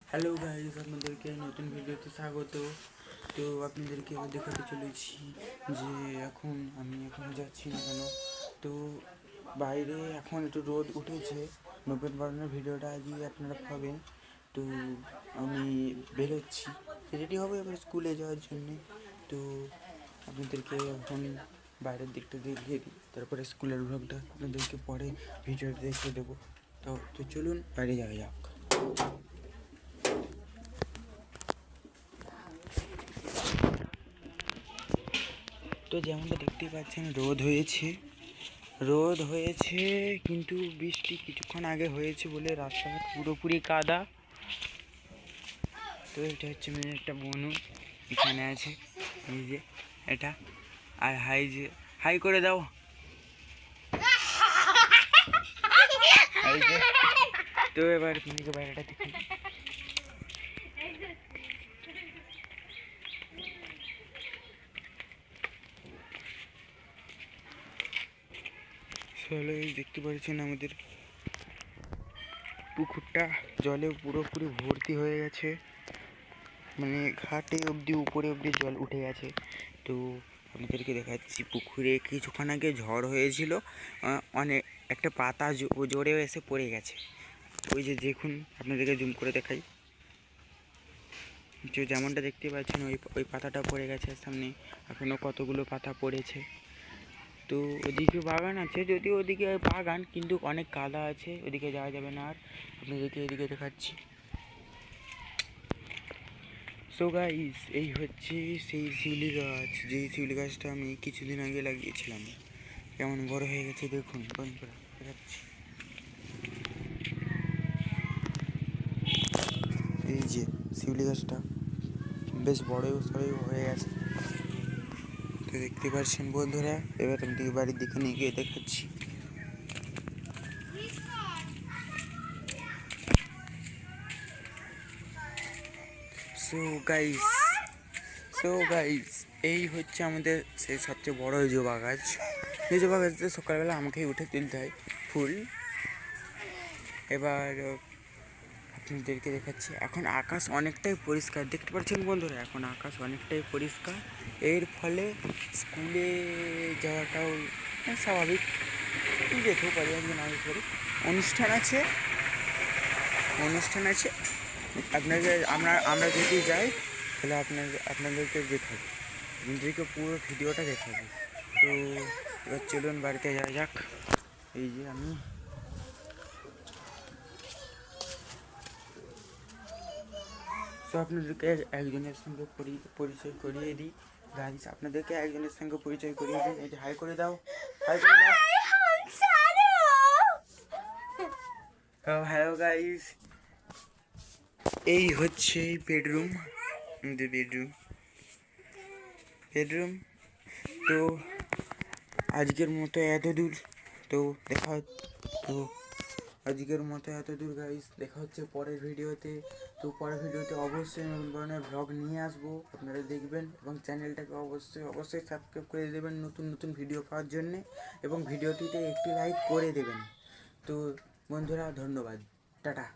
Hello guys, আপনাদেরকে নতুন ভিডিওতে স্বাগত। তো আপনাদেরকে দেখাতে চলেছি যে এখন আমি এখনো যাচ্ছি না কেন। তো বাইরে এখন একটু রোদ উঠেছে, নভেম্বরের ভিডিওটা আজই আপনারা পাবেন। তো আমি বেরোচ্ছি, রেডি হবে এবার স্কুলে যাওয়ার জন্যে। তো আপনাদেরকে এখন বাইরের দিকটা দেখিয়ে দিই, তারপরে স্কুলের ব্লগটা আপনাদেরকে পরে ভিডিওটা দেখিয়ে দেবো। তো চলুন বাইরে যাওয়া যাক। তো যেমনটা দেখতে পাচ্ছেন রোদ হয়েছে কিন্তু বৃষ্টি কিছুক্ষণ আগে হয়েছে বলে রাস্তাঘাট পুরোপুরি কাদা। তো এটা হচ্ছে মেন একটা বনু এখানে আছে, এই যে এটা। আর হাই করে দাও। তো এবার আপনাকে বাইরেটা দেখুন। দেখতে পাচ্ছেন আমাদের পুকুরটা জলে পুরোপুরি ভর্তি হয়ে গেছে, মানে ঘাটে অবধি উপরে অবধি জল উঠে গেছে। তো আপনাদেরকে দেখাচ্ছি, পুকুরে কিছুক্ষণ আগে ঝড় হয়েছিল, অনেক একটা পাতা জোরে এসে পড়ে গেছে। ওই যে দেখুন, আপনাদেরকে জুম করে দেখাই, যে যেমনটা দেখতে পাচ্ছেন ওই পাতাটা পড়ে গেছে সামনে, এখনও কতগুলো পাতা পড়েছে। তো ওদিকে বাগান আছে, যদিও ওদিকে বাগান কিন্তু অনেক কাদা আছে, ওদিকে যাওয়া যাবে না। আর আপনাদেরকে এদিকে দেখাচ্ছি। সো গাইস, এই হচ্ছে সেই শিউলি গাছ, যেই শিউলি গাছটা আমি কিছুদিন আগে লাগিয়েছিলাম। কেমন বড় হয়ে গেছে দেখুন বন্ধুরা, দেখাচ্ছি। এই যে শিউলি গাছটা বেশ বড় হয়ে গেছে, তো দেখতে পাচ্ছেন বন্ধুরা। এবার আমি বাড়ির দিকে নিয়ে গিয়ে দেখাচ্ছি। সো গাইস, এই হচ্ছে আমাদের সেই সবচেয়ে বড় জবা গাছ। এই জবা গাছটা সকালবেলা আমাকেই উঠে তুলতে হয় ফুল। এবার আপনাদেরকে দেখাচ্ছি, এখন আকাশ অনেকটাই পরিষ্কার দেখতে পাচ্ছেন বন্ধুরা, এখন আকাশ অনেকটাই পরিষ্কার। এর ফলে স্কুলে যাওয়াটাও স্বাভাবিক, যেতেও পারি, একদিন আগে করে অনুষ্ঠান আছে। আমরা যদি যাই তাহলে আপনাদেরকে যেতে হবে, আপনাদেরকে পুরো ভিডিওটা দেখাবো। তো এবার চলুন বাড়িতে যাওয়া যাক। এই যে আমি আপনাদেরকে একজনের সঙ্গে পরিচয় করিয়ে দিই গাইস, আপনাদেরকে একজনের সঙ্গে পরিচয় করিয়ে দিই। এই যে হাই করে দাও। হ্যালো গাইস, এই হচ্ছে বেডরুম, আমাদের বেডরুম। তো আজকের মতো এত দূর, তো আজকের মতো এত দূর গাইস, দেখা হচ্ছে পরের ভিডিওতে। তো পরের ভিডিওতে অবশ্যই নতুন ধরনের ব্লগ নিয়ে আসবো, আপনারা দেখবেন এবং চ্যানেলটাকে অবশ্যই সাবস্ক্রাইব করে দেবেন নতুন ভিডিও পাওয়ার জন্যে, এবং ভিডিওটিতে একটি লাইক করে দেবেন। তো বন্ধুরা, ধন্যবাদ, টাটা।